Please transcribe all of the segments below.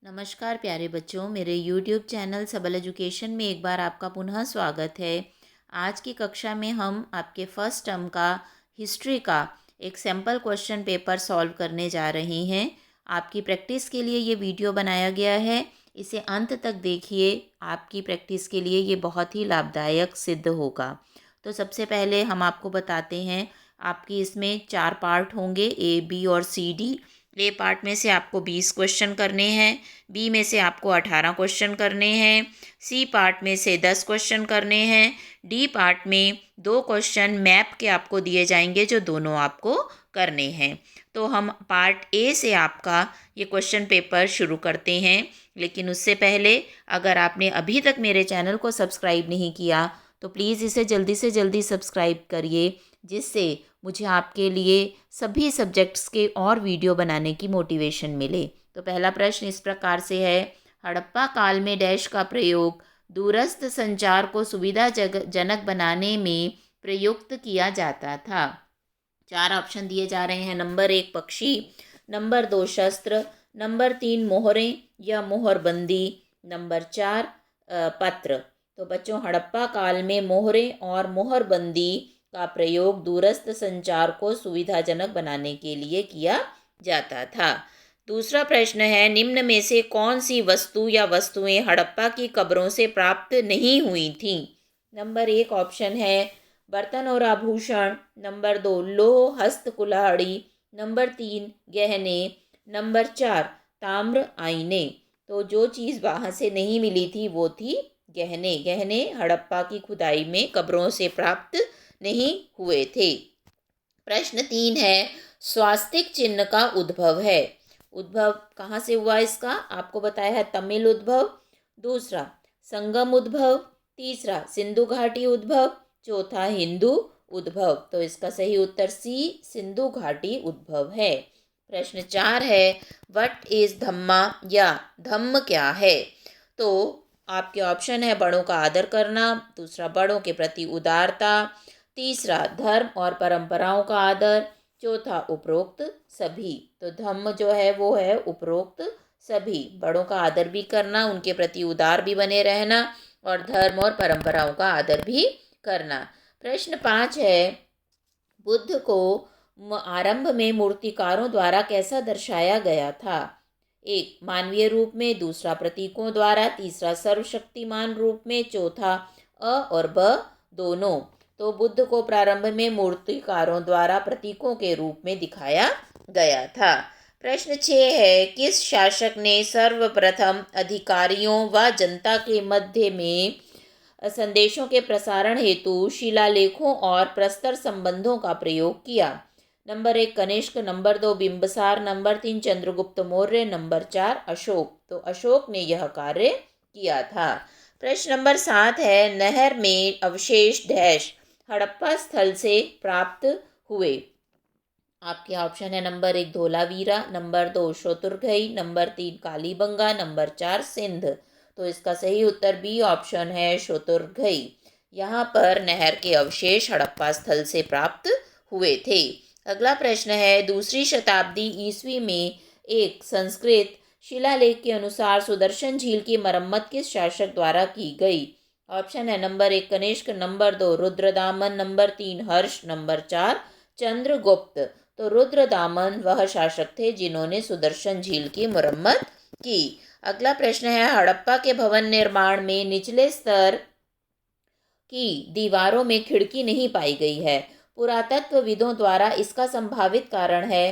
नमस्कार प्यारे बच्चों, मेरे YouTube चैनल सबल एजुकेशन में एक बार आपका पुनः स्वागत है। आज की कक्षा में हम आपके फर्स्ट टर्म का हिस्ट्री का एक सैम्पल क्वेश्चन पेपर सॉल्व करने जा रहे हैं। आपकी प्रैक्टिस के लिए ये वीडियो बनाया गया है, इसे अंत तक देखिए। आपकी प्रैक्टिस के लिए ये बहुत ही लाभदायक सिद्ध होगा। तो सबसे पहले हम आपको बताते हैं, आपकी इसमें 4 पार्ट होंगे, ए, बी और सी, डी। ए पार्ट में से आपको 20 क्वेश्चन करने हैं, बी में से आपको 18 क्वेश्चन करने हैं, सी पार्ट में से 10 क्वेश्चन करने हैं, डी पार्ट में 2 क्वेश्चन मैप के आपको दिए जाएंगे जो दोनों आपको करने हैं। तो हम पार्ट ए से आपका ये क्वेश्चन पेपर शुरू करते हैं। लेकिन उससे पहले, अगर आपने अभी तक मेरे चैनल को सब्सक्राइब नहीं किया तो प्लीज़ इसे जल्दी से जल्दी सब्सक्राइब करिए, जिससे मुझे आपके लिए सभी सब्जेक्ट्स के और वीडियो बनाने की मोटिवेशन मिले। तो पहला प्रश्न इस प्रकार से है, हड़प्पा काल में डैश का प्रयोग दूरस्थ संचार को सुविधाजनक बनाने में प्रयुक्त किया जाता था। 4 ऑप्शन दिए जा रहे हैं। नंबर 1 पक्षी, नंबर 2 शस्त्र, नंबर 3 मोहरें या मोहरबंदी, नंबर 4 पत्र। तो बच्चों, हड़प्पा काल में मोहरें और मोहरबंदी का प्रयोग दूरस्थ संचार को सुविधाजनक बनाने के लिए किया जाता था। दूसरा प्रश्न है, निम्न में से कौन सी वस्तु या वस्तुएं हड़प्पा की कब्रों से प्राप्त नहीं हुई थीं? नंबर 1 ऑप्शन है बर्तन और आभूषण, नंबर 2 लोह हस्त कुल्हाड़ी, नंबर 3 गहने, नंबर 4 ताम्र आईने। तो जो चीज़ वहाँ से नहीं मिली थी वो थी गहने। गहने हड़प्पा की खुदाई में कब्रों से प्राप्त नहीं हुए थे। प्रश्न 3 है, स्वास्तिक चिन्ह का उद्भव है। उद्भव कहाँ से हुआ इसका? आपको बताया है तमिल उद्भव, दूसरा संगम उद्भव, तीसरा सिंधु घाटी उद्भव, चौथा हिंदू उद्भव। तो इसका सही उत्तर सी, सिंधु घाटी उद्भव है। प्रश्न 4 है, व्हाट इज धम्मा या धम्म क्या है? तो आपके ऑप्शन है बड़ों का आदर करना, दूसरा बड़ों के प्रति उदारता, तीसरा धर्म और परंपराओं का आदर, चौथा उपरोक्त सभी। तो धम्म जो है वो है उपरोक्त सभी, बड़ों का आदर भी करना, उनके प्रति उदार भी बने रहना और धर्म और परंपराओं का आदर भी करना। प्रश्न 5 है, बुद्ध को आरंभ में मूर्तिकारों द्वारा कैसा दर्शाया गया था? 1 मानवीय रूप में, दूसरा प्रतीकों द्वारा, तीसरा सर्वशक्तिमान रूप में, चौथा अ और ब दोनों। तो बुद्ध को प्रारंभ में मूर्तिकारों द्वारा प्रतीकों के रूप में दिखाया गया था। प्रश्न 6 है, किस शासक ने सर्वप्रथम अधिकारियों व जनता के मध्य में संदेशों के प्रसारण हेतु शिलालेखों और प्रस्तर संबंधों का प्रयोग किया? Number 1 Kanishka, number 2 Bimbisara, number 3 Chandragupta Maurya, number 4 Ashoka. तो अशोक ने यह कार्य किया था। प्रश्न नंबर 7 है, नहर में अवशेष डैश हड़प्पा स्थल से प्राप्त हुए? आपके ऑप्शन है number 1 Dholavira, number 2 Shortugai, number 3 Kalibangan, number 4 Sindh. तो इसका सही उत्तर बी ऑप्शन है शोतुरगई। यहाँ पर नहर के अवशेष हड़प्पा स्थल से प्राप्त हुए थे। अगला प्रश्न है, दूसरी शताब्दी ईस्वी में एक संस्कृत शिलालेख के अनुसार सुदर्शन झील की मरम्मत किस शासक द्वारा की गई? ऑप्शन है number 1 Kanishka, number 2 Rudradaman, number 3 Harsha, number 4 Chandragupta. तो रुद्रदामन वह शासक थे जिन्होंने सुदर्शन झील की मरम्मत की। अगला प्रश्न है, हड़प्पा के भवन निर्माण में निचले स्तर की दीवारों में खिड़की नहीं पाई गई है। पुरातत्वविदों द्वारा इसका संभावित कारण है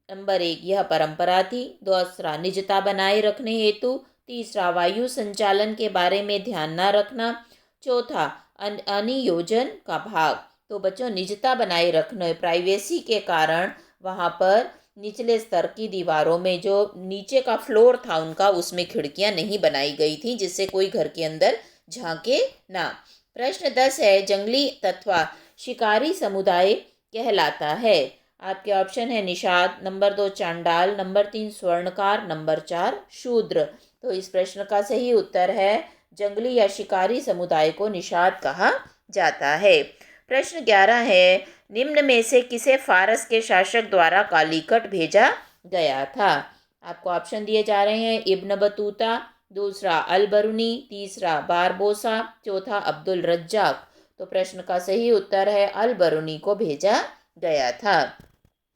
नंबर 1 यह परंपरा थी, दूसरा निजता बनाए रखने हेतु, तीसरा वायु संचालन के बारे में ध्यान न रखना, चौथा अनियोजन का भाग। तो बच्चों, निजता बनाए रखने, प्राइवेसी के कारण वहाँ पर निचले स्तर की दीवारों में जो नीचे का फ्लोर था उनका, उसमें खिड़कियाँ नहीं बनाई गई थी जिससे कोई घर के अंदर झांके ना। प्रश्न 10 है, जंगली तथा शिकारी समुदाय कहलाता है? आपके ऑप्शन है निषाद, नंबर 2 चांडाल, नंबर 3 स्वर्णकार, नंबर 4 शूद्र। तो इस प्रश्न का सही उत्तर है जंगली या शिकारी समुदाय को निषाद कहा जाता है। प्रश्न 11 है, निम्न में से किसे फारस के शासक द्वारा कालीकट भेजा गया था? आपको ऑप्शन दिए जा रहे हैं, इब्न बतूता, दूसरा अल बरूनी, तीसरा बारबोसा, चौथा अब्दुल रज्जाक। तो प्रश्न का सही उत्तर है अल बरूनी को भेजा गया था।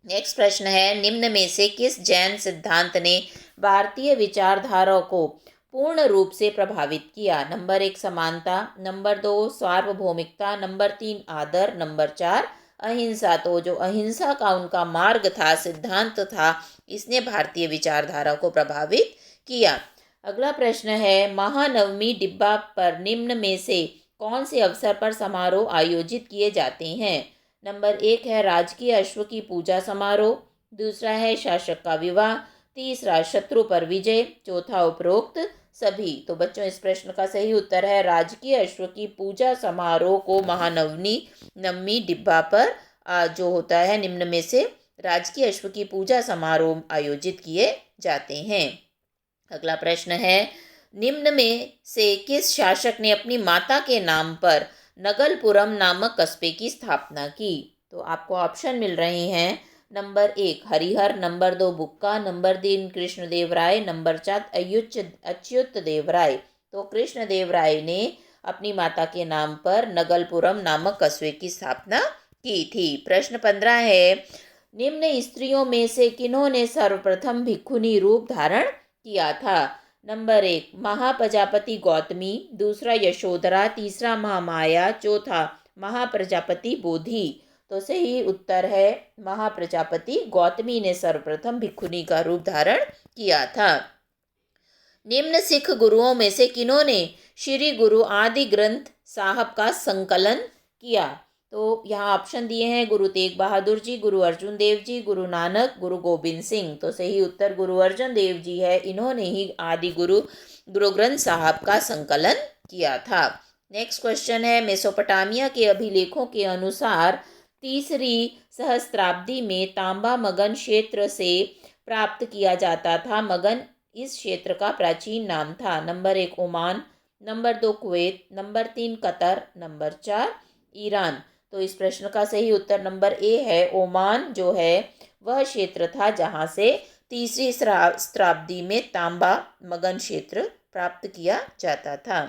नेक्स्ट प्रश्न है, निम्न में से किस जैन सिद्धांत ने भारतीय विचारधारा को पूर्ण रूप से प्रभावित किया? नंबर 1 समानता, नंबर 2 सार्वभौमिकता, नंबर 3 आदर, नंबर 4 अहिंसा। तो जो अहिंसा का उनका मार्ग था, सिद्धांत था, इसने भारतीय विचारधारा को प्रभावित किया। अगला प्रश्न है, महानवमी डिब्बा पर निम्न में से कौन से अवसर पर समारोह आयोजित किए जाते हैं? नंबर 1 है राजकीय अश्व की पूजा समारोह, दूसरा है शासक का विवाह, तीसरा शत्रु पर विजय, चौथा उपरोक्त सभी। तो बच्चों, इस प्रश्न का सही उत्तर है राजकीय अश्व की पूजा समारोह को महानवमी डिब्बा पर जो होता है, निम्न में से राजकीय अश्व की पूजा समारोह आयोजित किए जाते हैं। अगला प्रश्न है, निम्न में से किस शासक ने अपनी माता के नाम पर नगलपुरम नामक कस्बे की स्थापना की? तो आपको ऑप्शन मिल रहे हैं, नंबर 1 हरिहर, नंबर 2 बुक्का, नंबर 3 कृष्णदेवराय, नंबर 4 अच्युत देवराय। तो कृष्णदेवराय ने अपनी माता के नाम पर नगलपुरम नामक कस्बे की स्थापना की थी। प्रश्न 15 है, निम्न स्त्रियों में से किन्होंने सर्वप्रथम भिक्षुनी रूप धारण किया था? नंबर 1 महाप्रजापति गौतमी, दूसरा यशोधरा, तीसरा महामाया, चौथा महाप्रजापति बोधि। तो सही उत्तर है महाप्रजापति गौतमी ने सर्वप्रथम भिक्षुनी का रूप धारण किया था। निम्न सिख गुरुओं में से किन्होंने श्री गुरु आदि ग्रंथ साहब का संकलन किया? तो यहाँ ऑप्शन दिए हैं, गुरु तेग बहादुर जी, गुरु अर्जुन देव जी, गुरु नानक, गुरु गोबिंद सिंह। तो सही उत्तर गुरु अर्जुन देव जी है, इन्होंने ही आदि गुरु ग्रंथ साहब का संकलन किया था। नेक्स्ट क्वेश्चन है, मेसोपोटामिया के अभिलेखों के अनुसार तीसरी सहस्त्राब्दी में तांबा मगन क्षेत्र से प्राप्त किया जाता था। मगन इस क्षेत्र का प्राचीन नाम था। Number 1 Oman, number 2 Kuwait, number 3 Qatar, number 4 Iran. तो इस प्रश्न का सही उत्तर नंबर ए है, ओमान जो है वह क्षेत्र था जहाँ से तीसरी सहस्त्राब्दी में तांबा मगन क्षेत्र प्राप्त किया जाता था।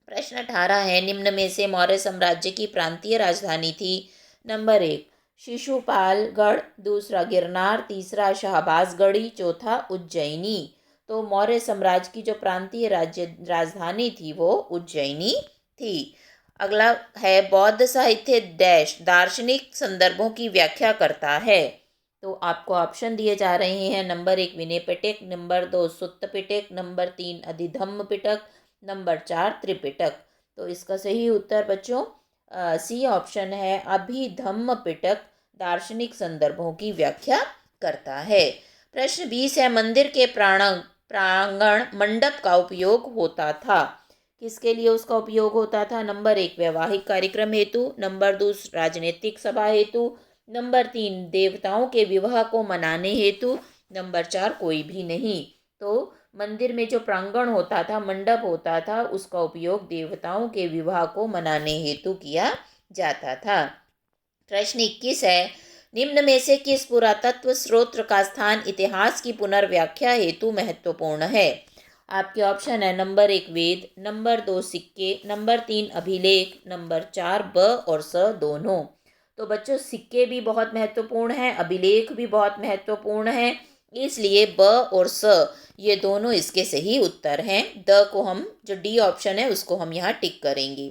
प्रश्न 18 है, निम्न में से मौर्य साम्राज्य की प्रांतीय राजधानी थी? नंबर 1 शिशुपालगढ़, दूसरा गिरनार, तीसरा शाहबाजगढ़ी, चौथा उज्जैनी। तो मौर्य साम्राज्य की जो प्रांतीय राजधानी थी वो उज्जैनी थी। अगला है, बौद्ध साहित्य डैश दार्शनिक संदर्भों की व्याख्या करता है? तो आपको ऑप्शन दिए जा रहे हैं, नंबर 1 विनय पिटक, नंबर 2 सुत्त पिटक, नंबर 3 अधिधम्म पिटक, नंबर 4 त्रिपिटक। तो इसका सही उत्तर बच्चों सी ऑप्शन है, अभिधम्म पिटक दार्शनिक संदर्भों की व्याख्या करता है। प्रश्न 20 है, मंदिर के प्रांगण मंडप का उपयोग होता था? किसके लिए उसका उपयोग होता था? नंबर 1 वैवाहिक कार्यक्रम हेतु, नंबर 2 राजनीतिक सभा हेतु, नंबर 3 देवताओं के विवाह को मनाने हेतु, नंबर 4 कोई भी नहीं। तो मंदिर में जो प्रांगण होता था, मंडप होता था, उसका उपयोग देवताओं के विवाह को मनाने हेतु किया जाता था। प्रश्न 21 है, निम्न में से किस पुरातत्व स्रोत का स्थान इतिहास की पुनर्व्याख्या हेतु महत्वपूर्ण है? आपके ऑप्शन है, नंबर 1 वेद, नंबर 2 सिक्के, नंबर 3 अभिलेख, नंबर 4 ब और स दोनों। तो बच्चों, सिक्के भी बहुत महत्वपूर्ण हैं, अभिलेख भी बहुत महत्वपूर्ण हैं, इसलिए ब और स ये दोनों इसके सही उत्तर हैं। द को हम, जो डी ऑप्शन है उसको हम यहाँ टिक करेंगे।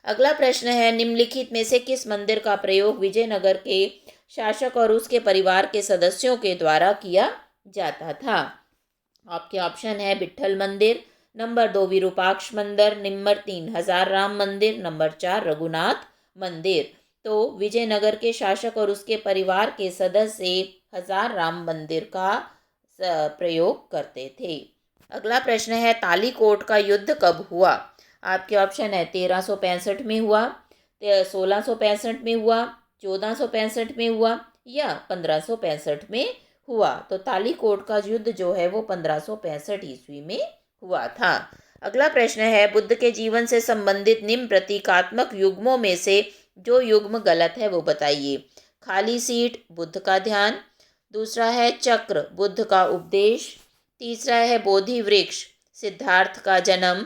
अगला प्रश्न है, निम्नलिखित में से किस मंदिर का प्रयोग विजयनगर के शासक और उसके परिवार के सदस्यों के द्वारा किया जाता था? आपके ऑप्शन है, विट्ठल मंदिर, नंबर 2 विरूपाक्ष मंदिर, नंबर 3 हजार राम मंदिर, नंबर 4 रघुनाथ मंदिर। तो विजयनगर के शासक और उसके परिवार के सदस्य हजार राम मंदिर का प्रयोग करते थे। अगला प्रश्न है, तालीकोट का युद्ध कब हुआ? आपके ऑप्शन है, 1365 में हुआ, 1665 में हुआ, 1465 में हुआ या 1565 में हुआ। तो तालीकोट का युद्ध जो है वो 1565 ईस्वी में हुआ था। अगला प्रश्न है, बुद्ध के जीवन से संबंधित निम्न प्रतीकात्मक युग्मों में से जो युग्म गलत है वो बताइए। खाली सीट बुद्ध का ध्यान, दूसरा है चक्र बुद्ध का उपदेश, तीसरा है बोधि वृक्ष, सिद्धार्थ का जन्म।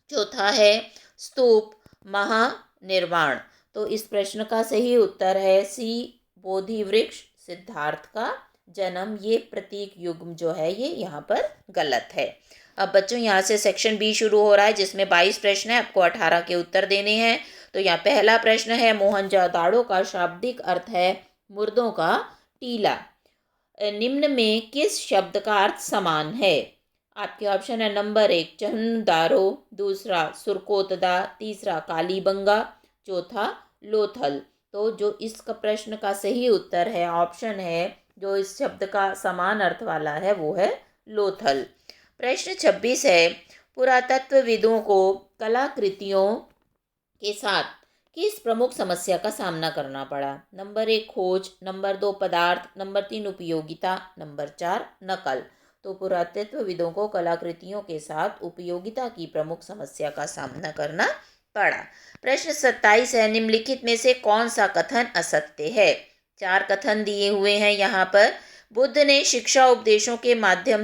चौथा है स्तूप, महानिर्वाण। तो इस प्रश्न का सही उत्तर है सी, बोधि वृक्ष, सिद्धार्थ का जन्म। ये प्रतीक युग्म जो है ये यहाँ पर गलत है। अब बच्चों यहाँ से सेक्शन बी शुरू हो रहा है, जिसमें 22 प्रश्न है, आपको 18 के उत्तर देने हैं। तो यहाँ पहला प्रश्न है, मोहनजोदाड़ो का शाब्दिक अर्थ है मुर्दों का टीला। निम्न में किस शब्द का अर्थ समान है? आपके ऑप्शन है नंबर 1 चहनुदारो, दूसरा सुरकोतदा, तीसरा कालीबंगा, चौथा लोथल। तो जो इसका प्रश्न का सही उत्तर है, ऑप्शन है जो इस शब्द का समान अर्थ वाला है, वो है लोथल। प्रश्न 26 है, पुरातत्वविदों को कलाकृतियों के साथ किस प्रमुख समस्या का सामना करना पड़ा? नंबर 1 खोज, नंबर 2 पदार्थ, नंबर 3 उपयोगिता, नंबर 4 नकल। तो पुरातत्वविदों को कलाकृतियों के साथ उपयोगिता की प्रमुख समस्या का सामना करना पड़ा। प्रश्न 27 है, निम्नलिखित में से कौन सा कथन असत्य है? 4 कथन दिए हुए हैं यहाँ पर। बुद्ध ने शिक्षा उपदेशों के माध्यम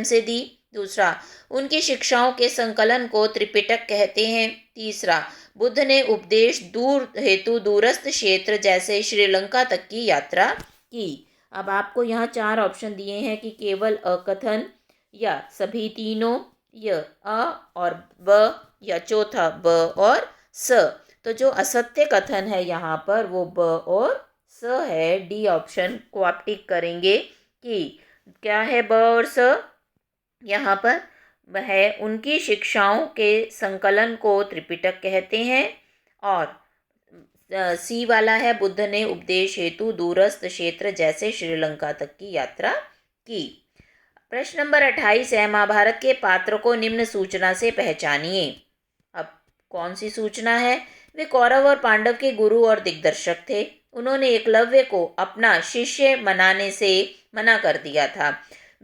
से दी। दूसरा, उनकी शिक्षाओं के संकलन को त्रिपिटक कहते हैं। तीसरा, बुद्ध ने उपदेश दूर हेतु दूरस्थ क्षेत्र जैसे श्रीलंका तक की यात्रा की। अब आपको यहाँ 4 ऑप्शन दिए हैं कि केवल अकथन, या सभी तीनों, या अ और ब, या चौथा ब और स। तो जो असत्य कथन है यहाँ पर वो ब और स है। डी ऑप्शन को आप टिक करेंगे कि क्या है ब और स यहाँ पर है, उनकी शिक्षाओं के संकलन को त्रिपिटक कहते हैं। और सी वाला है, बुद्ध ने उपदेश हेतु दूरस्थ क्षेत्र जैसे श्रीलंका तक की यात्रा की। प्रश्न नंबर 28 है, महाभारत के पात्र को निम्न सूचना से पहचानिए। अब कौन सी सूचना है? वे कौरव और पांडव के गुरु और दिग्दर्शक थे। उन्होंने एकलव्य को अपना शिष्य बनाने से मना कर दिया था।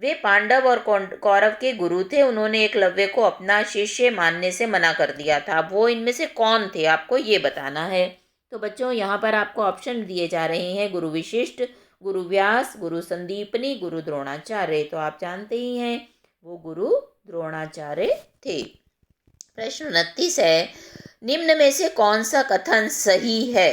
वे पांडव और कौरव के गुरु थे। उन्होंने एकलव्य को अपना शिष्य मानने से मना कर दिया था। वो इनमें से कौन थे, आपको ये बताना है। तो बच्चों यहाँ पर आपको ऑप्शन दिए जा रहे हैं, गुरु विशिष्ट, गुरु व्यास, गुरु संदीपनी, गुरु द्रोणाचार्य। तो आप जानते ही हैं वो गुरु द्रोणाचार्य थे। प्रश्न 29 है, निम्न में से कौन सा कथन सही है?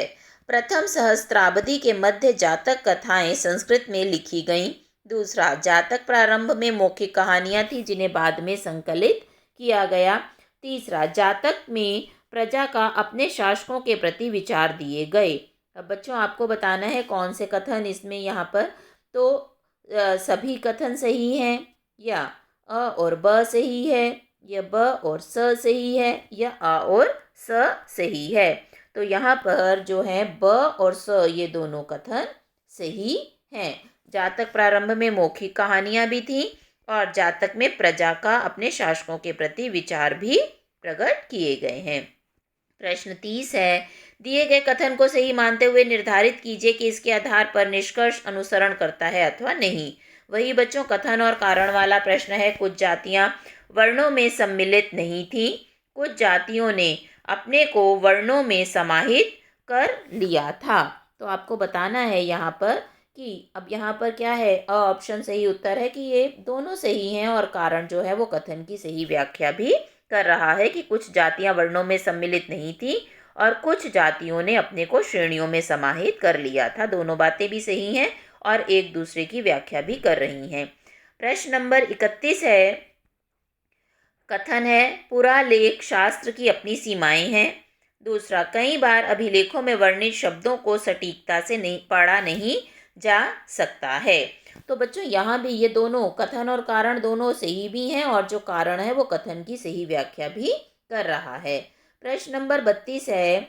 प्रथम सहस्त्राब्दी के मध्य जातक कथाएं संस्कृत में लिखी गईं। दूसरा, जातक प्रारंभ में मौखिक कहानियां थी जिन्हें बाद में संकलित किया गया। तीसरा, जातक में प्रजा का अपने शासकों के प्रति विचार दिए गए। अब बच्चों आपको बताना है कौन से कथन इसमें यहाँ पर। तो सभी कथन सही हैं, या अ और ब सही है, या ब और स सही है, या आ और स सही है। तो यहाँ पर जो है ब और स ये दोनों कथन सही हैं। जातक प्रारंभ में मौखिक कहानियाँ भी थीं और जातक में प्रजा का अपने शासकों के प्रति विचार भी प्रकट किए गए हैं। प्रश्न 30 है, दिए गए कथन को सही मानते हुए निर्धारित कीजिए कि इसके आधार पर निष्कर्ष अनुसरण करता है अथवा नहीं। वही बच्चों कथन और कारण वाला प्रश्न है। कुछ जातियां वर्णों में सम्मिलित नहीं थीं। कुछ जातियों ने अपने को वर्णों में समाहित कर लिया था। तो आपको बताना है यहाँ पर कि अब यहाँ पर क्या है, अ ऑप्शन सही उत्तर है कि ये दोनों सही हैं और कारण जो है वो कथन की सही व्याख्या भी कर रहा है कि कुछ जातियां वर्णों में सम्मिलित नहीं थी और कुछ जातियों ने अपने को श्रेणियों में समाहित कर लिया था। दोनों बातें भी सही हैं और एक दूसरे की व्याख्या भी कर रही हैं। प्रश्न नंबर 31 है, कथन है पुरालेख शास्त्र की अपनी सीमाएं हैं। दूसरा, कई बार अभिलेखों में वर्णित शब्दों को सटीकता से नहीं पढ़ा नहीं जा सकता है। तो बच्चों यहाँ भी ये दोनों कथन और कारण दोनों सही भी हैं और जो कारण है वो कथन की सही व्याख्या भी कर रहा है। प्रश्न नंबर 32 है,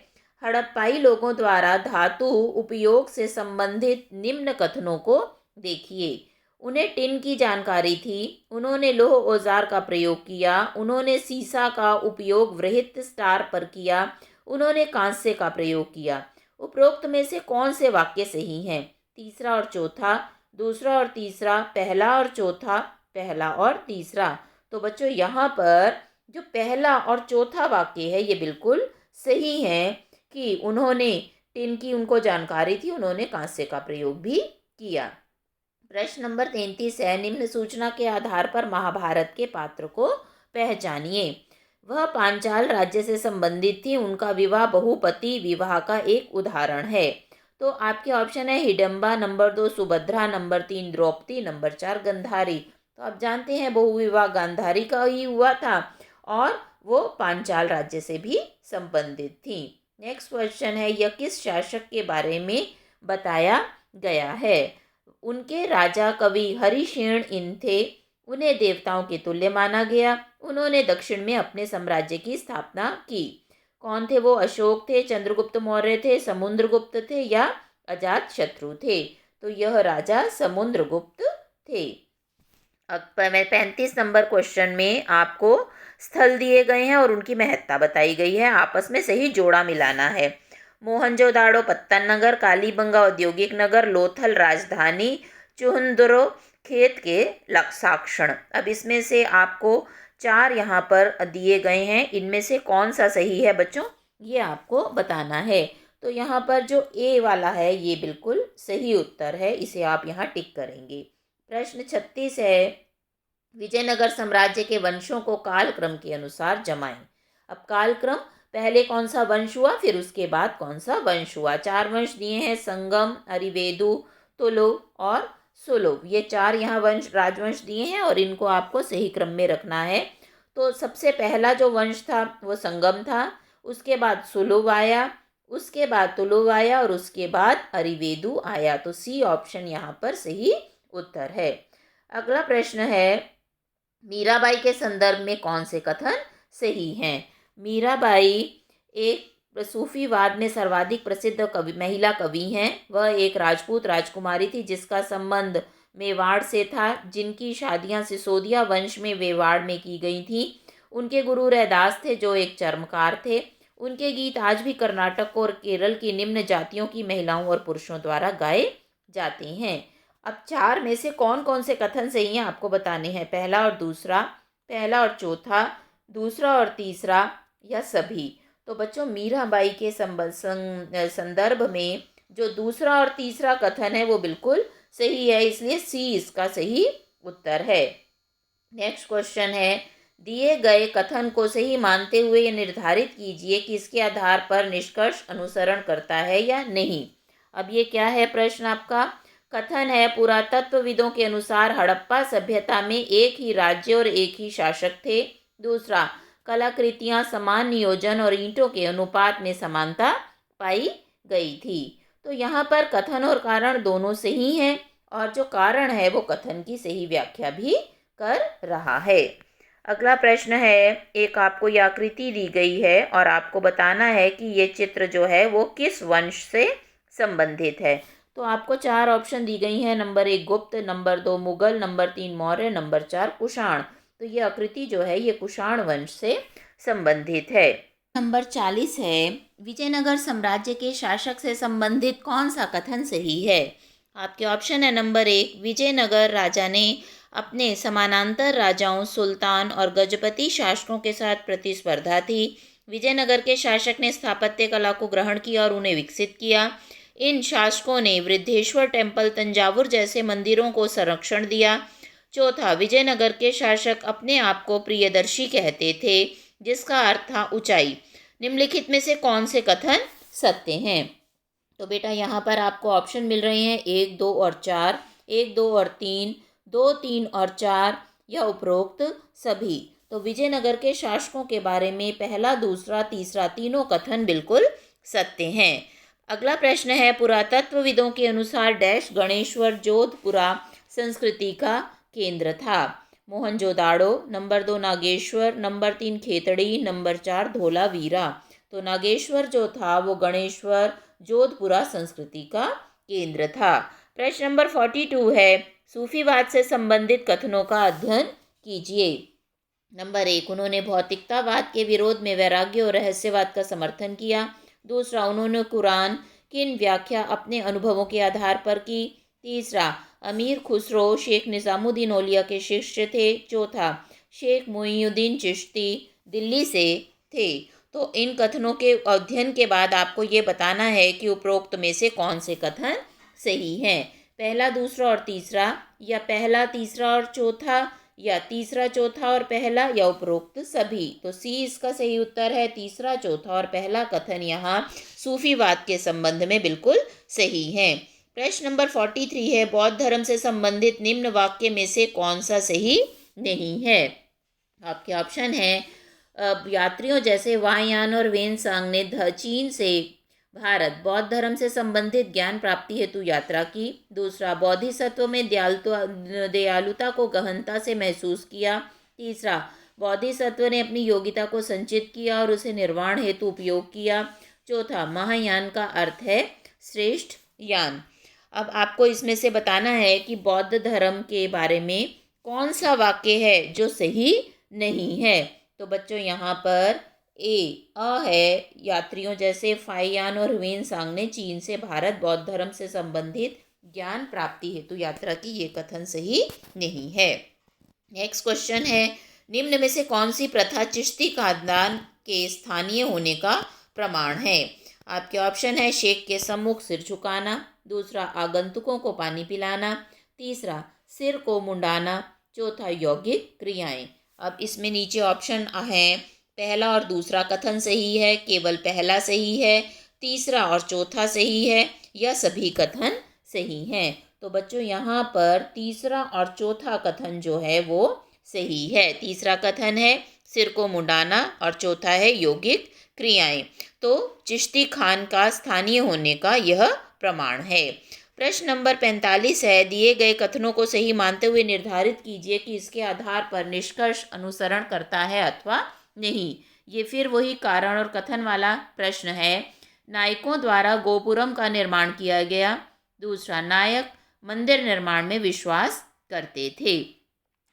हड़प्पाई लोगों द्वारा धातु उपयोग से संबंधित निम्न कथनों को देखिए। उन्हें टिन की जानकारी थी। उन्होंने लोह औजार का प्रयोग किया। उन्होंने सीसा का उपयोग वृहत स्टार पर किया। उन्होंने कांस्य का प्रयोग किया। उपरोक्त में से कौन से वाक्य सही हैं? तीसरा और चौथा, दूसरा और तीसरा, पहला और चौथा, पहला और तीसरा। तो बच्चों यहाँ पर जो पहला और चौथा वाक्य है ये बिल्कुल सही है कि उन्होंने टिन की उनको जानकारी थी, उन्होंने कांस्य का प्रयोग भी किया। प्रश्न नंबर 33 है, निम्न सूचना के आधार पर महाभारत के पात्र को पहचानिए। वह पांचाल राज्य से संबंधित थी, उनका विवाह बहुपति विवाह का एक उदाहरण है। तो आपके ऑप्शन है Hidimba, number 2 Subhadra, number 3 Draupadi, number 4 Gandhari. तो आप जानते हैं बहुविवाह गांधारी का ही हुआ था और वो पांचाल राज्य से भी संबंधित थी। नेक्स्ट क्वेश्चन है, यह किस शासक के बारे में बताया गया है? उनके राजा कवि हरिशेन इन थे। उन्हें देवताओं के तुल्य माना गया। उन्होंने दक्षिण में अपने साम्राज्य की स्थापना की। कौन थे वो? अशोक थे, चंद्रगुप्त मौर्य थे, समुद्रगुप्त थे या अजात शत्रु थे? तो यह राजा समुद्रगुप्त थे। अब 35 नंबर क्वेश्चन में आपको स्थल दिए गए हैं और उनकी महत्ता बताई गई है। आपस में सही जोड़ा मिलाना है। मोहनजोदाड़ो पत्तन नगर, कालीबंगा औद्योगिक नगर, लोथल राजधानी, चुहंदुरो खेत के लक्षाक्षण। अब इसमें से आपको 4 यहाँ पर दिए गए हैं, इनमें से कौन सा सही है बच्चों, ये आपको बताना है। तो यहाँ पर जो ए वाला है ये बिल्कुल सही उत्तर है, इसे आप यहाँ टिक करेंगे। प्रश्न 36 है, विजयनगर साम्राज्य के वंशों को कालक्रम के अनुसार जमाएं। अब कालक्रम, पहले कौन सा वंश हुआ, फिर उसके बाद कौन सा वंश हुआ। 4 वंश दिए हैं, संगम, अरिवेदु, तुलु और सुलभ। ये 4 यहाँ वंश राजवंश दिए हैं और इनको आपको सही क्रम में रखना है। तो सबसे पहला जो वंश था वो संगम था, उसके बाद सुलभ आया, उसके बाद तुलु आया और उसके बाद अरिवेदु आया। तो सी ऑप्शन यहाँ पर सही उत्तर है। अगला प्रश्न है, मीराबाई के संदर्भ में कौन से कथन सही हैं? मीराबाई एक सूफीवाद में सर्वाधिक प्रसिद्ध महिला कवि हैं। वह एक राजपूत राजकुमारी थी जिसका संबंध मेवाड़ से था, जिनकी शादियां सिसोदिया वंश में मेवाड़ में की गई थी। उनके गुरु रैदास थे जो एक चर्मकार थे। उनके गीत आज भी कर्नाटक और केरल की निम्न जातियों की महिलाओं और पुरुषों द्वारा गाए जाते हैं। अब 4 में से कौन कौन से कथन सही हैं आपको बताने हैं। पहला और दूसरा, पहला और चौथा, दूसरा और तीसरा या सभी। तो बच्चों मीराबाई के संदर्भ में जो दूसरा और तीसरा कथन है वो बिल्कुल सही है, इसलिए सी इसका सही उत्तर है। नेक्स्ट क्वेश्चन है, दिए गए कथन को सही मानते हुए ये निर्धारित कीजिए कि इसके आधार पर निष्कर्ष अनुसरण करता है या नहीं। अब ये क्या है प्रश्न आपका? कथन है, पुरातत्वविदों के अनुसार हड़प्पा सभ्यता में एक ही राज्य और एक ही शासक थे। दूसरा, कलाकृतियां समान नियोजन और ईंटों के अनुपात में समानता पाई गई थी। तो यहाँ पर कथन और कारण दोनों सही हैं और जो कारण है वो कथन की सही व्याख्या भी कर रहा है। अगला प्रश्न है, एक आपको ये आकृति दी गई है और आपको बताना है कि ये चित्र जो है वो किस वंश से संबंधित है। तो आपको 4 ऑप्शन दी गई हैं, नंबर 1 गुप्त, number 2 Mughal, number 3 Maurya, number 4 Kushan. तो ये आकृति जो है ये कुषाण वंश से संबंधित है। नंबर 40 है, विजयनगर साम्राज्य के शासक से संबंधित कौन सा कथन सही है? आपके ऑप्शन है, नंबर 1 विजयनगर राजा ने अपने समानांतर राजाओं सुल्तान और गजपति शासकों के साथ प्रतिस्पर्धा थी। विजयनगर के शासक ने स्थापत्य कला को ग्रहण किया और उन्हें विकसित किया। इन शासकों ने वृद्धेश्वर टेम्पल, तंजावुर जैसे मंदिरों को संरक्षण दिया। चौथा, विजयनगर के शासक अपने आप को प्रियदर्शी कहते थे, जिसका अर्थ था ऊंचाई। निम्नलिखित में से कौन से कथन सत्य हैं? तो बेटा यहाँ पर आपको ऑप्शन मिल रहे हैं 1, 2 और 4, 1, 2 और 3, 2, 3 और 4 या उपरोक्त सभी। तो विजयनगर के शासकों के बारे में पहला, दूसरा, तीसरा तीनों कथन बिल्कुल सत्य हैं। अगला प्रश्न है, पुरातत्वविदों के अनुसार डैश गणेश्वर जोधपुरा संस्कृति का केंद्र था। Mohenjodaro, number 2 Nageshwar, number 3 Khetri, number 4 Dholavira. तो नागेश्वर जो था वो गणेश्वर जोधपुरा संस्कृति का केंद्र था। प्रश्न नंबर 42 है, सूफीवाद से संबंधित कथनों का अध्ययन कीजिए। नंबर 1, उन्होंने भौतिकतावाद के विरोध में वैराग्य और रहस्यवाद का समर्थन किया। दूसरा, उन्होंने कुरान की व्याख्या अपने अनुभवों के आधार पर की। तीसरा, अमीर खुसरो शेख निज़ामुद्दीन औलिया के शिष्य थे। चौथा, शेख मोइनुद्दीन चिश्ती दिल्ली से थे। तो इन कथनों के अध्ययन के बाद आपको ये बताना है कि उपरोक्त में से कौन से कथन सही हैं। पहला, दूसरा और तीसरा, या पहला, तीसरा और चौथा, या तीसरा, चौथा और पहला, या उपरोक्त सभी। तो सी इसका सही उत्तर है। तीसरा, चौथा और पहला कथन यहाँ सूफीवाद के संबंध में बिल्कुल सही है। प्रश्न नंबर 43 है, बौद्ध धर्म से संबंधित निम्न वाक्य में से कौन सा सही नहीं है। आपके ऑप्शन है, यात्रियों जैसे वाहयान और वेनसांग ने चीन से भारत बौद्ध धर्म से संबंधित ज्ञान प्राप्ति हेतु यात्रा की। दूसरा, बोधिसत्व में दयालुता को गहनता से महसूस किया। तीसरा, बोधिसत्व ने अपनी योग्यता को संचित किया और उसे निर्वाण हेतु उपयोग किया। चौथा, महायान का अर्थ है श्रेष्ठ यान। अब आपको इसमें से बताना है कि बौद्ध धर्म के बारे में कौन सा वाक्य है जो सही नहीं है। तो बच्चों यहाँ पर अ है, यात्रियों जैसे फाहियान और ह्वेनसांग ने चीन से भारत बौद्ध धर्म से संबंधित ज्ञान प्राप्ति हेतु यात्रा की, ये कथन सही नहीं है। नेक्स्ट क्वेश्चन है, निम्न में से कौन सी प्रथा चिश्ती खानदान के स्थानीय होने का प्रमाण है। आपके ऑप्शन है, शेख के सम्मुख सिर झुकाना। दूसरा, आगंतुकों को पानी पिलाना। तीसरा, सिर को मुंडाना। चौथा, यौगिक क्रियाएं। अब इसमें नीचे ऑप्शन हैं, पहला और दूसरा कथन सही है, केवल पहला सही है, तीसरा और चौथा सही है, या सभी कथन सही हैं। तो बच्चों यहाँ पर तीसरा और चौथा कथन जो है वो सही है। तीसरा कथन है सिर को मुंडाना और चौथा है यौगिक क्रियाएं। तो चिश्ती खान का स्थानीय होने का यह प्रमाण है। प्रश्न नंबर 45 है, दिए गए कथनों को सही मानते हुए निर्धारित कीजिए कि इसके आधार पर निष्कर्ष अनुसरण करता है अथवा नहीं। ये फिर वही कारण और कथन वाला प्रश्न है। नायकों द्वारा गोपुरम का निर्माण किया गया। दूसरा, नायक मंदिर निर्माण में विश्वास करते थे।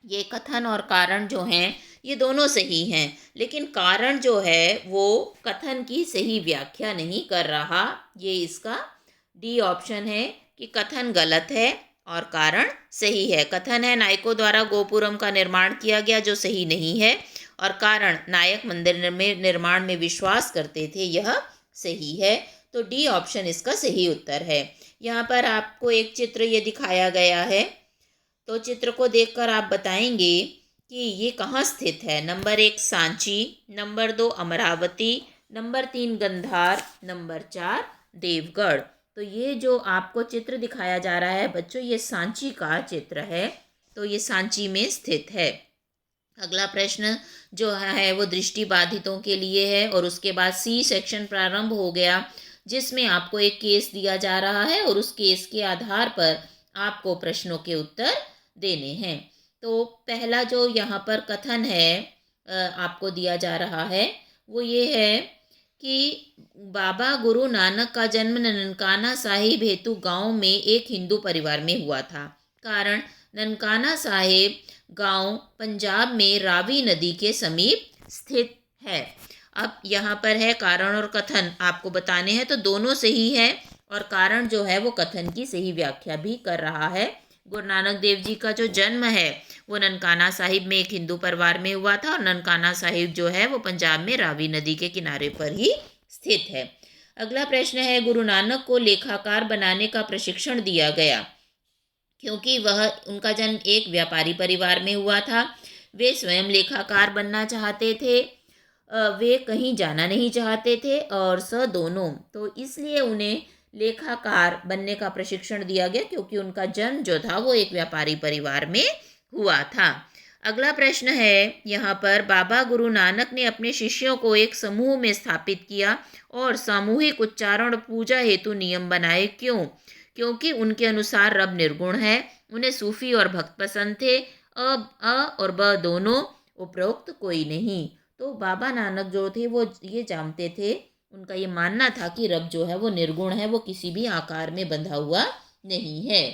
ये कथन और कारण जो हैं ये दोनों सही हैं, लेकिन कारण जो है वो कथन की सही व्याख्या नहीं कर रहा। ये इसका डी ऑप्शन है कि कथन गलत है और कारण सही है। कथन है नायकों द्वारा गोपुरम का निर्माण किया गया, जो सही नहीं है, और कारण नायक मंदिर में निर्माण में विश्वास करते थे, यह सही है। तो डी ऑप्शन इसका सही उत्तर है। यहाँ पर आपको एक चित्र ये दिखाया गया है, तो चित्र को देखकर आप बताएंगे कि ये कहाँ स्थित है। Number 1 Sanchi, number 2 Amravati, number 3 Gandhara, number 4 Deogarh. तो ये जो आपको चित्र दिखाया जा रहा है बच्चों, ये सांची का चित्र है, तो ये सांची में स्थित है। अगला प्रश्न जो है वो दृष्टिबाधितों के लिए है, और उसके बाद सी सेक्शन प्रारंभ हो गया, जिसमें आपको एक केस दिया जा रहा है और उस केस के आधार पर आपको प्रश्नों के उत्तर देने हैं। तो पहला जो यहाँ पर कथन है आपको दिया जा रहा है वो ये है कि बाबा गुरु नानक का जन्म ननकाना साहिब हेतु गांव में एक हिंदू परिवार में हुआ था। कारण, ननकाना साहिब गांव पंजाब में रावी नदी के समीप स्थित है। अब यहाँ पर है कारण और कथन आपको बताने हैं, तो दोनों सही है, और कारण जो है वो कथन की सही व्याख्या भी कर रहा है। गुरु नानक देव जी का जो जन्म है वो ननकाना साहिब में एक हिंदू परिवार में हुआ था, और ननकाना साहिब जो है वो पंजाब में रावी नदी के किनारे पर ही स्थित है। अगला प्रश्न है, गुरु नानक को लेखाकार बनाने का प्रशिक्षण दिया गया क्योंकि वह उनका जन्म एक व्यापारी परिवार में हुआ था। वे स्वयं लेखाकार बनना चाहते थे, वे कहीं जाना नहीं चाहते थे, और दोनों। तो इसलिए उन्हें लेखाकार बनने का प्रशिक्षण दिया गया क्योंकि उनका जन्म जो था वो एक व्यापारी परिवार में हुआ था। अगला प्रश्न है यहाँ पर, बाबा गुरु नानक ने अपने शिष्यों को एक समूह में स्थापित किया और सामूहिक उच्चारण और पूजा हेतु नियम बनाए। क्यों? क्योंकि उनके अनुसार रब निर्गुण है। उन्हें सूफी और भक्त पसंद थे। अ और ब दोनों, उपरोक्त कोई नहीं। तो बाबा नानक जो थे वो ये जानते थे, उनका ये मानना था कि रब जो है वो निर्गुण है, वो किसी भी आकार में बंधा हुआ नहीं है।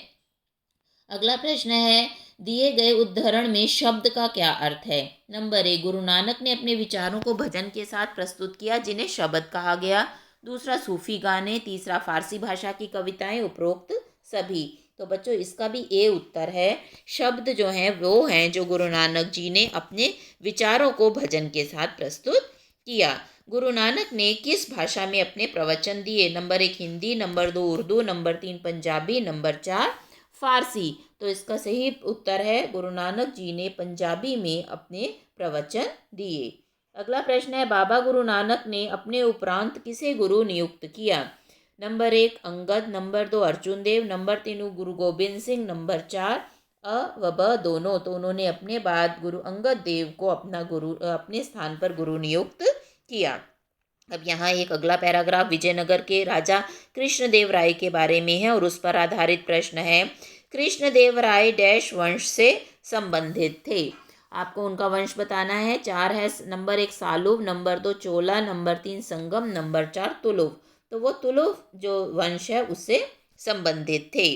अगला प्रश्न है, दिए गए उद्धरण में शब्द का क्या अर्थ है। नंबर 1, गुरु नानक ने अपने विचारों को भजन के साथ प्रस्तुत किया जिन्हें शब्द कहा गया। दूसरा, सूफी गाने। तीसरा, फारसी भाषा की कविताएं, उपरोक्त सभी। तो बच्चों इसका भी ए उत्तर है। शब्द जो हैं वो हैं जो गुरु नानक जी ने अपने विचारों को भजन के साथ प्रस्तुत किया। गुरु नानक ने किस भाषा में अपने प्रवचन दिए। Number 1 Hindi, number 2 Urdu, number 3 Punjabi, number 4 फारसी। तो इसका सही उत्तर है गुरु नानक जी ने पंजाबी में अपने प्रवचन दिए। अगला प्रश्न है, बाबा गुरु नानक ने अपने उपरांत किसे गुरु नियुक्त किया? नंबर 1 अंगद, नंबर 2 अर्जुन देव, नंबर 3 गुरु गोबिंद सिंह, नंबर 4 अ व ब दोनों। तो उन्होंने अपने बाद गुरु अंगद देव को अपने स्थान पर गुरु नियुक्त किया। अब यहाँ एक अगला पैराग्राफ विजयनगर के राजा कृष्णदेव राय के बारे में है और उस पर आधारित प्रश्न है, कृष्णदेव राय डैश वंश से संबंधित थे। आपको उनका वंश बताना है। 4 है, नंबर 1 सालुव, नंबर 2 चोला, नंबर 3 संगम, नंबर 4 तुलुव। तो वो तुलुव जो वंश है उससे संबंधित थे।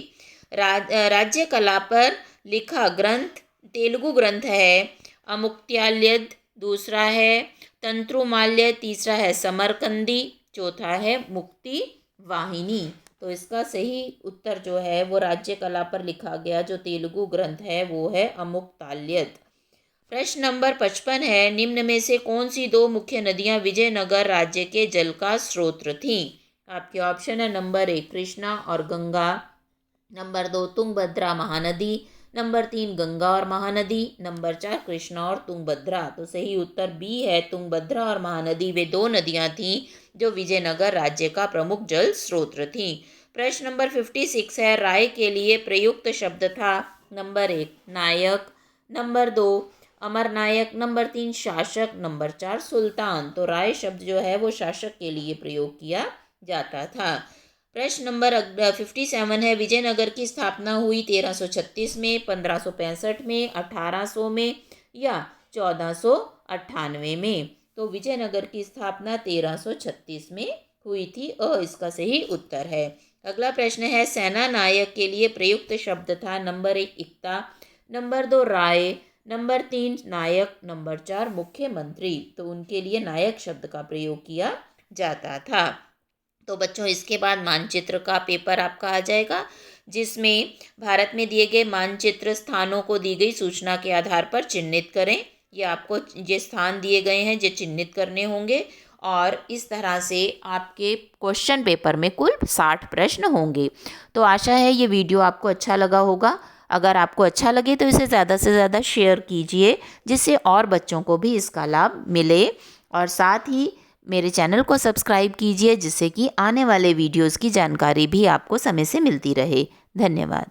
राज्य कला पर लिखा ग्रंथ तेलुगु ग्रंथ है अमुक्त्याल्यद, दूसरा है तंत्रुमाल्य, तीसरा है समरकंदी, चौथा है मुक्ति वाहिनी। तो इसका सही उत्तर जो है वो राज्य कला पर लिखा गया जो तेलुगु ग्रंथ है वो है अमुक्ताल्यद। प्रश्न नंबर 55 है, निम्न में से कौन सी 2 मुख्य नदियां विजयनगर राज्य के जल का स्रोत थीं? आपके ऑप्शन है, नंबर 1 कृष्णा और गंगा, नंबर 2 तुंगभद्रा महानदी, नंबर 3 गंगा और महानदी, नंबर 4 कृष्णा और तुंगभद्रा। तो सही उत्तर बी है, तुंगभद्रा और महानदी वे 2 नदियां थीं जो विजयनगर राज्य का प्रमुख जल स्रोत थीं। प्रश्न नंबर 56 है, राय के लिए प्रयुक्त शब्द था? नंबर 1 नायक, नंबर 2 अमर नायक, नंबर 3 शासक, नंबर 4 सुल्तान। तो राय शब्द जो है वो शासक के लिए प्रयोग किया जाता था। प्रश्न नंबर 57 है, विजयनगर की स्थापना हुई 1336 में, 1565 में, 1800 में या 1498 में? तो विजयनगर की स्थापना 1336 में हुई थी। इसका सही उत्तर है। अगला प्रश्न है, सेना नायक के लिए प्रयुक्त शब्द था? नंबर 1 इक्ता, नंबर 2 राय, नंबर 3 नायक, नंबर 4 मुख्यमंत्री। तो उनके लिए नायक शब्द का प्रयोग किया जाता था। तो बच्चों इसके बाद मानचित्र का पेपर आपका आ जाएगा जिसमें भारत में दिए गए मानचित्र स्थानों को दी गई सूचना के आधार पर चिन्हित करें। ये आपको ये स्थान दिए गए हैं जो चिन्हित करने होंगे और इस तरह से आपके क्वेश्चन पेपर में कुल 60 प्रश्न होंगे। तो आशा है ये वीडियो आपको अच्छा लगा होगा। अगर आपको अच्छा लगे तो इसे ज़्यादा से ज़्यादा शेयर कीजिए जिससे और बच्चों को भी इसका लाभ मिले और साथ ही मेरे चैनल को सब्सक्राइब कीजिए जिससे कि आने वाले वीडियोस की जानकारी भी आपको समय से मिलती रहे। धन्यवाद।